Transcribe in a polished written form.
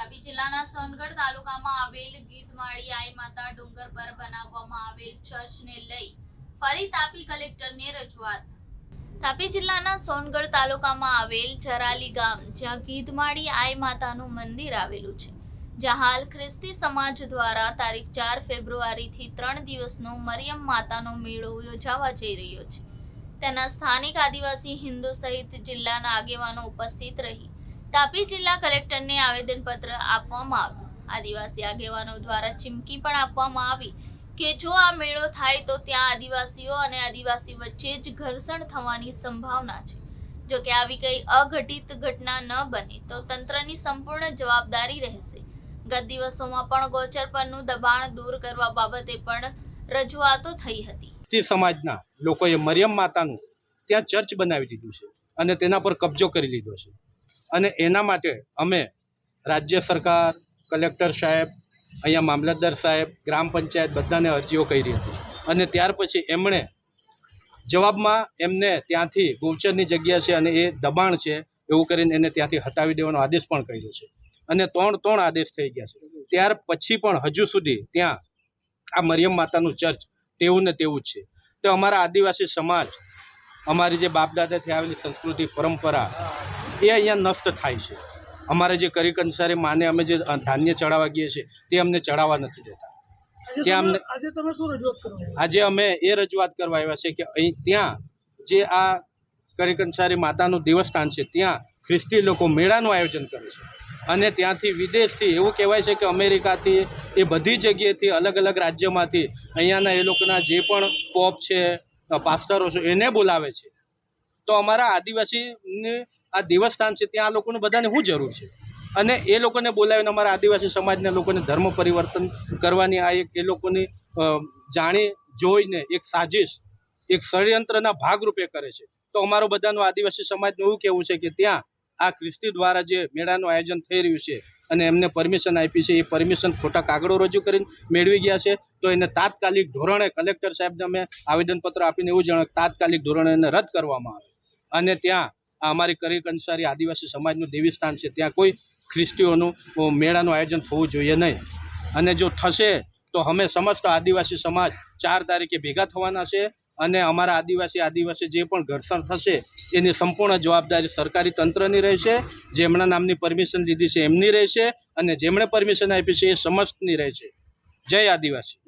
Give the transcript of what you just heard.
તાપી જિલ્લાના સોનગઢ તાલુકામાં આવેલ ગીતમાળી આઈ માતા ડુંગર પર બનાવવામાં આવેલ ચર્ચને લઈ ફરી તાપી કલેક્ટરને રજૂઆત। તાપી જિલ્લાના સોનગઢ તાલુકામાં આવેલ ચરાલી ગામ જ્યાં ગીતમાળી આઈ માતાનું મંદિર આવેલું છે, જ્યાં હાલ ખ્રિસ્તી સમાજ દ્વારા તારીખ 4 ફેબ્રુઆરીથી 3 દિવસનો મરિયમ માતાનો મેળો યોજાવા જઈ રહ્યો છે। તેના સ્થાનિક આદિવાસી હિન્દુ સહિત જિલ્લાના આગેવાનો ઉપસ્થિત રહી તાપી જિલ્લા કલેક્ટરને આવેદનપત્ર આપવામાં આવ્યું। આદિવાસી આગેવાનો દ્વારા ચીમકી પણ આપવામાં આવી કે જો આ મેળો થાય તો ત્યાં આદિવાસીઓ અને આદિવાસી વચ્ચે જ ઘર્ષણ થવાની સંભાવના છે। જો કે આવી કઈ અઘટિત ઘટના ન બને તો તંત્રની સંપૂર્ણ જવાબદારી રહેશે। ગત દિવસોમાં પણ ગોચર પરનું દબાણ દૂર કરવા બાબતે પણ રજૂઆતો થઈ હતી। સમાજના લોકોએ મરિયમ માતાનું ત્યાં ચર્ચ બનાવી દીધું છે અને તેના પર કબજો કરી લીધો છે અને એના માટે અમે રાજ્ય સરકાર, કલેક્ટર સાહેબ, અહીંયા મામલતદાર સાહેબ, ગ્રામ પંચાયત બધાને અરજીઓ કરી હતી અને ત્યાર પછી એમણે જવાબમાં એમને ત્યાંથી ગૌચરની જગ્યા છે અને એ દબાણ છે એવું કરીને એને ત્યાંથી હટાવી દેવાનો આદેશ પણ કર્યો છે અને ત્રણ આદેશ થઈ ગયા છે। ત્યાર પછી પણ હજુ સુધી ત્યાં આ મરિયમ માતાનું ચર્ચ તેવું ને તેવું જ છે। તો અમારા આદિવાસી સમાજ, અમારી જે બાપદાદાથી આવેલી સંસ્કૃતિ પરંપરા એ અહીંયા નષ્ટ થાય છે। અમારે જે કરી કંસારી માને અમે જે ધાન્ય ચડાવવા ગઈએ છીએ તે અમને ચડાવવા નથી દેતા। ત્યાં અમને આજે અમે એ રજૂઆત કરવા આવ્યા છે કે અહીં ત્યાં જે આ કરી કંસારી માતાનું દેવસ્થાન છે ત્યાં ખ્રિસ્તી લોકો મેળાનું આયોજન કરે છે અને ત્યાંથી વિદેશથી એવું કહેવાય છે કે અમેરિકાથી એ બધી જગ્યાએથી અલગ અલગ રાજ્યોમાંથી અહીંયાના એ લોકોના જે પણ પોપ છે, પાસ્ટરો છે એને બોલાવે છે। તો અમારા આદિવાસીને આ દેવસ્થાન છે ત્યાં આ લોકોને બધાને શું જરૂર છે અને એ લોકોને બોલાવીને અમારા આદિવાસી સમાજના લોકોને ધર્મ પરિવર્તન કરવાની આ એક એ લોકોની જાણી જોઈને એક સાજિશ, એક ષડયંત્રના ભાગરૂપે કરે છે। તો અમારો બધાનું આદિવાસી સમાજનું એવું કહેવું છે કે ત્યાં આ ખ્રિસ્તી દ્વારા જે મેળાનું આયોજન થઈ રહ્યું છે અને એમને પરમિશન આપી છે એ પરમિશન ખોટા કાગળો રજૂ કરીને મેળવી ગયા છે। તો એને તાત્કાલિક ધોરણે કલેક્ટર સાહેબને અમે આવેદનપત્ર આપીને એવું જણાવ્યું તાત્કાલિક ધોરણે એને રદ કરવામાં આવે અને ત્યાં અમારી કરી કંસારી આદિવાસી સમાજનું દેવીસ્થાન છે ત્યાં કોઈ ખ્રિસ્તીઓનું મેળાનું આયોજન થવું જોઈએ નહીં અને જો થશે તો અમે સમસ્ત આદિવાસી સમાજ 4 તારીખે ભેગા થવાના છે અને અમારા આદિવાસી જે પણ ઘર્ષણ થશે એની સંપૂર્ણ જવાબદારી સરકારી તંત્રની રહેશે। જેમના નામની પરમિશન લીધી છે એમની રહેશે અને જેમણે પરમિશન આપી છે એ સમસ્તની રહેશે। જય આદિવાસી।